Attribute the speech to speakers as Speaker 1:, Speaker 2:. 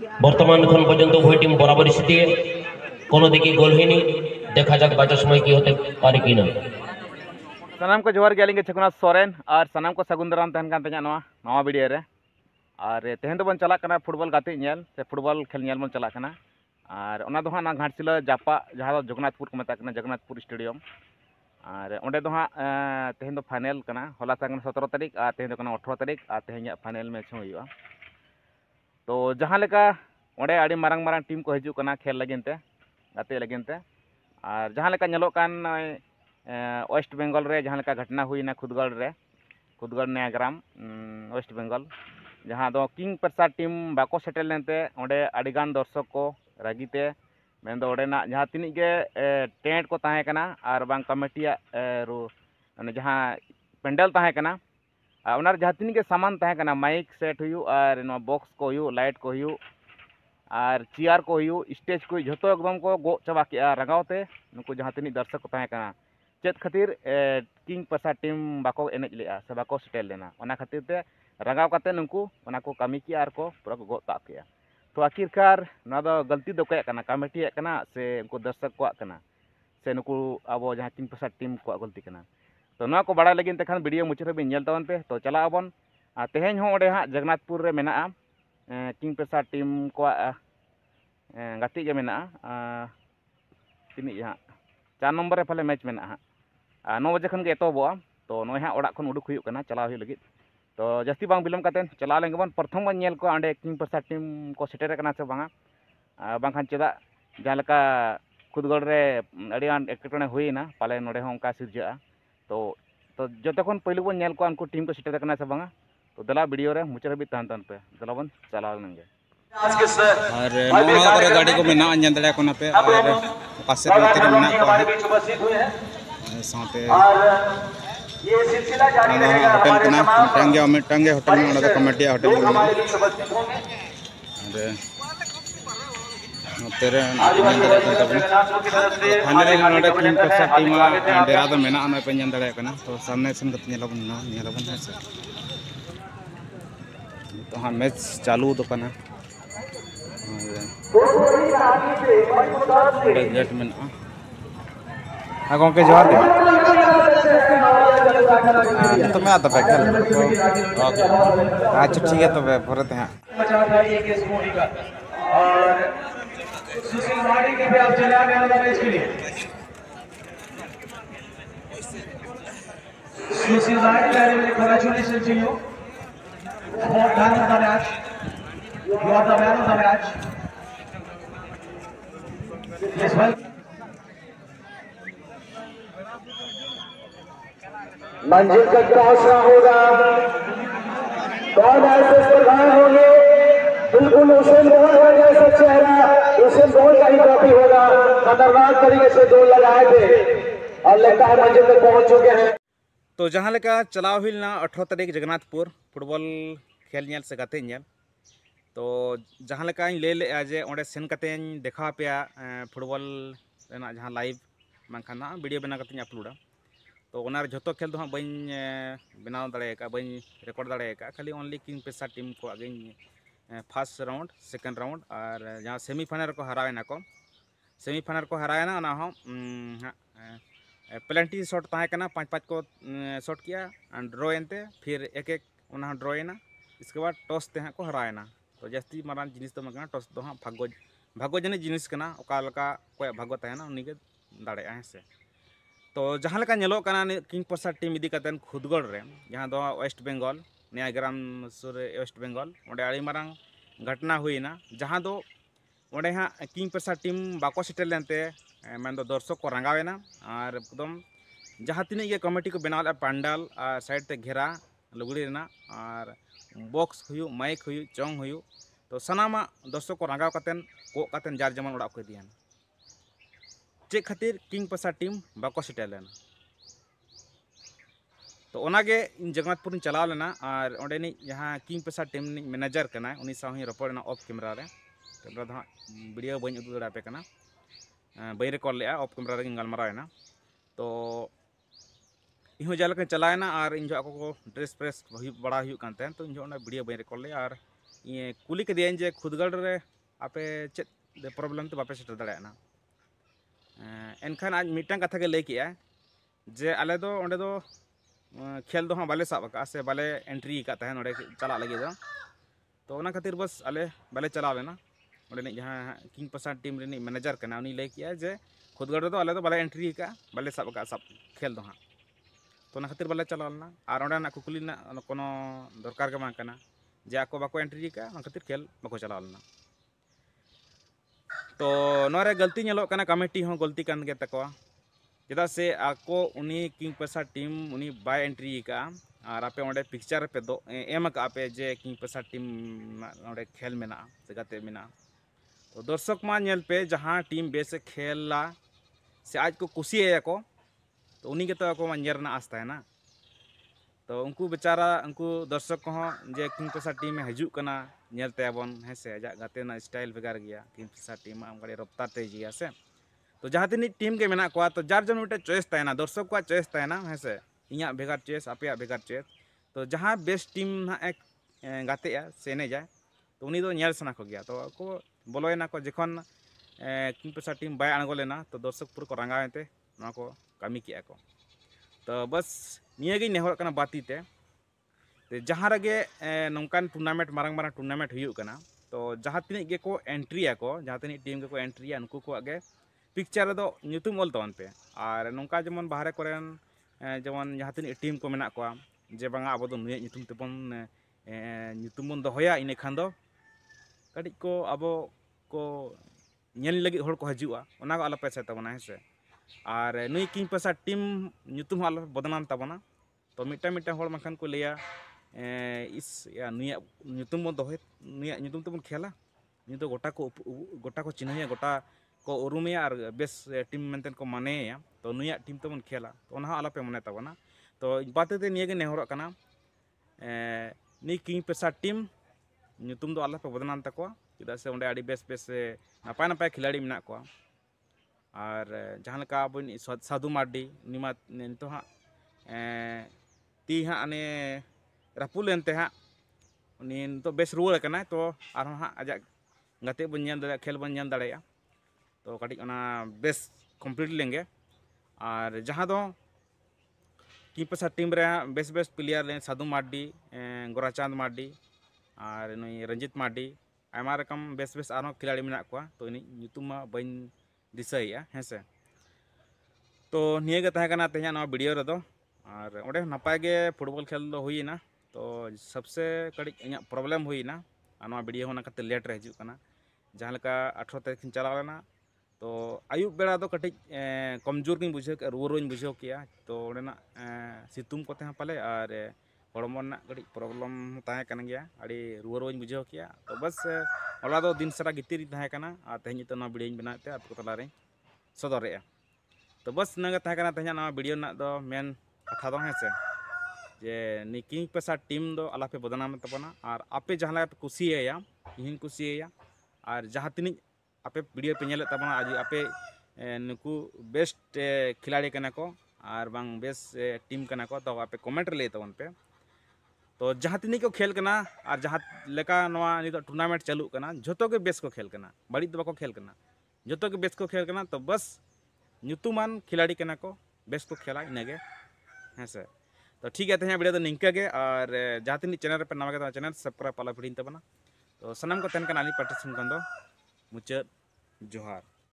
Speaker 1: बर्तमान एखन पर्यन्त उभय टीम बराबरी स्थिति कोनो दिके गोल हयनि देखा जाक बाचा समय की होते पारे कि ना
Speaker 2: सानाम को जोहार गेलिंग छकुनाथ सोरेन और सानाम को सगुन दाराम तहन कान तኛ नवा वीडियो रे और तेहन तो बन चला कना फुटबॉल गाते नेल से फुटबॉल खेल नेल बन चला कना और ओना दो हां घाटसिला जापा जहां जगन्नाथपुर को मेता कना जगन्नाथपुर स्टेडियम और ओंडे दो हां तेहन दो फाइनल कना होला संग 17 तारीख और तेहन दो कना 18 तारीख और तेहन फाइनल मैच हुआ तो जहां लेका ओंडे आड़ी मारंग मारंग टीम को हिजु कना खेल लगिनते गाते लगिनते और जहां लेका नेलो कान वेस्ट बेंगल रे जहां लेका घटना हुई ना खुदगढ़ नयाग्राम वेस्ट बेंगल जहां दो किंग प्रसाद टीम बाको सेटल लेनते ओंडे आड़ीगान दर्शक को रागीते मेन दो ओडेना जहां तिनी गे टेंट को ताहे कना और बांग कमेटिया जहां पेंडल ताहे कना और जहां तिनी गे सामान ताहे कना माइक सेट हुयु और नो बॉक्स को हुयु लाइट को हुयु और चेयर को हुयु स्टेज को झोतो एकदम को गो चाबा के रगावते नुकु जहां तिनी दर्शक को ताहे कना चेत खातिर किंग प्रसाद टीम बाको एनेज लेआ से बाको सेटल लेना ओना खातिर ते रगाव काते नुकु ओना को कामी की आर को पूरा को गो ता के तो आखिरकार ना दो गलती दो कया कना कमेटी कना से उनको दर्शक को कना से नुकु अब जहां किंग प्रसाद टीम को गलती कना तो ना को बड़ा लगिन तखान वीडियो मुचाद बिन नेल तावन पे तो चला आबन तेहेन हो ओडे हां जगन्नाथपुर रे मेना किंग प्रसाद टीम को गाती के मेना तिनी हां 4 नंबर रे फले मैच मेना हां 9 बजे खन के एतोबो तो नोय हां ओडा खन उडुक हुयुक कना चलाव हुय लगित तो जस्ती बांग बिलम कातेन चला लेंगबन प्रथम बन नेल को आंडे किंग प्रसाद टीम को सेटेर कना से बांगा बांखान चेदा जहालका खुदगढ़ रे अड़ियान एकटने हुईना पाले नोडे हो उनका सिरजा तो जते खन पहले बन नेल को उनको टीम को सेटेर कना से बांगा तो दला वीडियो रे मुचाद भी तान पे दला बन चला लेंगे
Speaker 3: और नोना पर गाड़ी को मेना अंजन दड़ा कोना पे और पासे नोते मेना को साथे
Speaker 4: ये सिलसिला जारी रहेगा
Speaker 3: होटल कना मिटंगे होटल में ओना कमेटी होटल में
Speaker 4: हमारे बीच उपस्थित होंगे
Speaker 3: अरे तेरे फाइनल नोडे किंग प्रसाद टीम डेरा दो मेना ना पे अंजन दड़ा कना तो सामने से कत नेलाबन है सर तो हां मैच चालू तो कना गेट में हाँ गंके जोहार गे तो मैं आता पे खेल अच्छा ठीक है तो भरत हैं
Speaker 4: और सुशील माड़ी के भी आप चले आ गए मैच के लिए सुशील माड़ी very very congratulations to you for man of the match. You are the man of the match. Yes, well. मंजिल का क्रॉस ना होगा कौन ऐसे प्रधान होंगे बिल्कुल उसेन बोल्ट हो जैसा चेहरा उसेन बोल्ट का ही कॉपी होगा खतरनाक तरीके से दौड़ लगाए थे और लगता है मंजिल तक पहुंच चुके हैं
Speaker 3: तो जहां लेका चलाव हुईना 18 तारीख जगन्नाथपुर फुटबॉल खेल नेल से गाते नेल तो जहां लेका ले ले जे ओंडे सेन कते देखा पे फुटबॉल रेना जहां लाइव मानखाना वीडियो बना कते अपलोडा तो ओनार जतो खेल दो बन बनाव दाड़ेका बन रिकॉर्ड दाड़ेका खाली ओनली किंग प्रसाद टीम को आगे फर्स्ट राउंड सेकंड राउंड और जहाँ सेमीफाइनल को हरावेना को सेमीफाइनल को हराएना ना हो प्लेंटी शॉट ताहेकना 5-5 को शॉट किया और ड्रॉ एनते फिर एक उना ड्रॉएना इसके बाद टॉस ते को हराएना तो जास्ती मारान जिनिस तो मगना टॉस तो हाँ भाग्य जनित जिनिस कना ओका लका कोय भाग्य ताहेना उनी के दाड़े है से तो जहाँ लेका नेलो कना किंग प्रसाद टीम इदी कतन खुदगढ़ रे जहाँ दो वेस्ट बेंगल नयाग्राम सुर वेस्ट बेंगल ओंडे आड़ी मारंग घटना हुईना जहाँ दो ओंडे हाँ किंग प्रसाद टीम बाको सेटल लेनते मैं दो दर्शक को रंगावेना और एकदम जहाँ तीन ये कमेटी को बनाव पंडाल और साइड ते घेरा लुगड़ी रेना और बॉक्स हुयु माइक हुयु चोंग हुयु तो सनामा दर्शक को रंगाव कतन को कतन जार जमन ओड़ा को दियान चे खातिर किंग प्रसाद टीम बाको सेटल लेना तो ओनागे इन जगन्नाथपुर चलाव लेना और ओंडेनी जहाँ किंग प्रसाद टीम मैनेजर कना उनी साव ही रपड़ना ऑफ कैमरा रे कैमरा दो वीडियो बन उदू दाड़े पे कना बई रिकॉर्ड ले ऑफ कैमरा रे गलमारावेना तो इहो जालका चलाएना और इन जो को ड्रेस प्रेस बड़ा हुई कान तो इन जो वीडियो बई रिकॉर्ड ले और ये कुली के जे खुदगढ़ रे आपे चेत प्रॉब्लम तो बापे सेटर दाड़ा एनखान आज मिटन कथा के लई किया जे आले दो ओंडे दो खेल दो हाँ बाले साब का से बाले एंट्री का तहन ओंडे चला लगे दो तो ओना खातिर बस आले बाले चला लेना ओंडे जहाँ किंग प्रसाद टीम रे मैनेजर कना उनी लई किया जे खुदगढ़ दो आले दो बाले एंट्री का बाले साब का सब खेल दो हाँ तो ओना खातिर बाले चला लेना और ओंडे ना कुकुली ना कोनो दरकार के बांग कना जे आको बाको एंट्री का ओना खातिर खेल बाको चला लेना तो नोरे गलती नेलो कना कमिटी हो गलती कान गे तकवा चेदा से आको उनी किंग प्रसाद टीम उनी बाय एंट्री का और आपे ओंडे पिक्चर पे दो एम का पे जे किंग प्रसाद टीम ओंडे खेल मेना से गाते मेना तो दर्शक मा नेल पे जहां टीम बेस खेलला से आज को कुसिया को तो उनी के तो को मंजर ना आस्ता है ना तो उनको बेचारा उनको दर्शक को जे किंग प्रसाद टीम में हजू कना नेलते बन है से जा गाते ना स्टाइल भेगार गया किंग प्रसाद टीम हमगड़े रफ्तार ते जिया से तो जहाँ तीन टीम के मेना को तो जार जन मिटे चॉइस तहना दर्शक को चॉइस तहना है से इया भेगार चॉइस आपे भेगार चॉइस तो जहाँ बेस्ट टीम ना एक गाते से एने जाए तो उनी दो नेल सना को गया तो को बोलोना को जखन किंग प्रसाद टीम बाय आणगो लेना तो दर्शक पूरा को रंगाते ना को कमी किया को तो बस निया गे नेहर कना बातीते जहाँ रगे नौकान टूर्नामेंट मारंग मारंग टूर्नामेंट हुयुग कना तो जहाँ तीन गे को एंट्री को जहाँ तीन टीम के को एंट्री उनको को आगे पिक्चर दो ᱧᱩᱛᱩᱢ ᱚᱞ ᱛᱟᱵᱚᱱ पे और नौका जमन बाहरे कोरेन जमन जहाँ तीन टीम को मेना को जे बांगा अब दो नुय ᱧᱩᱛᱩᱢ तेबन ᱧᱩᱛᱩᱢ बन दोहया इने खान दो कड़ी को अब को नेल लगी हर को हजुआ ओना को आलो पैसा तबना है से और नुई किंग प्रसाद टीम ᱧᱩᱛᱩᱢ आलो बदनाम तबना तो मिटा मिटा हर मखान को लिया इस या नुय ᱧᱩᱛᱩᱢ बन दोहे नुय ᱧᱩᱛᱩम तेबन खेला नु तो गोटा को चिन्हया गोटा को उरुमिया और बेस टीम मेंटेन को माने तो नुया टीम तबन खेला तो ओना आलापे मने तबना तो बातेते निये गे नेहरक कना नी किंग प्रसाद टीम ᱧᱩᱛᱩᱢ दो आलापे बदनाम तको चेदा से ओंडे आडी बेस बेस नापाय नापाय खिलाड़ी मेना को और जहां लका बन साधु मार्डी निमा नितो हा ती हा अने रापुल लेनते हा उनी तो बेस रुआल कना तो आर हा आजा गाते बन नेल दाड़े खेल बन नेल दाड़ेया तो कटी बेस कम्प्लीट लेंगे और जहाँ दो किंग प्रसाद टीम रे बेस बेस प्लेयर ले साधु मार्डी गोराचांद मार्डी और नुई रंजित मार्डी आयमा रकम बेस बेस आरो खिलाड़ी मेना को तो इनी ᱧᱩᱛᱩᱢ मा बन दिसाया है से तो निये गे तहे कना तेया नवा वीडियो रे दो और ओडे नपाय गे फुटबॉल खेल दो हुईना तो सबसे कड़ी इया प्रॉब्लम हुईना नवा वीडियो होना कते लेट रे हिजू कना जहाँ लका 18 तारीख चला लेना तो आयुब बेड़ा तो कटी कमजोर की बुझे रुआरों बुझे किया तो सितुम को पाले और हड़मना कटी प्रॉब्लम तहे गया अड़ी रुआरों बुझे किया तो बस होला दो दिन सारा गितिर तहेकना और तेज तो वीडियो बनाते आप को तलारे सदर तो बस नगे तहेकना तेज वीडियो ना दो मेन कथा दो है से जे नी किंग प्रसाद टीम दो आलापे बदनाम तबना और आपे जहाँ पे कुसिया इन कुसिया और जहाँ तीन आपे वीडियो पे नेले तबना आज आपे नुकु बेस्ट खिलाड़ी कना को और बांग बेस्ट टीम कना को तो आपे कमेंट ले तबन पे तो जहाँ तीन को खेल कना और जहाँ लेका नवा नितो टूर्नामेंट चालू कना जोतो के बेस को खेल कना बड़ी तो बाको खेल कना जोतो के बेस को खेल कना तो बस ᱧᱩᱛᱩᱢᱟᱱ खिलाड़ी कना को बेस को खेला इनगे है से तो ठीक है तेज वीडियो तो निंका गे और जहाँ तीन चैनल पे नवा के चैनल सब्सक्राइब पाला भिड़ी तबना तो सनम को तेन कना पार्टिसिपेट कन दो मुचाद जोहार।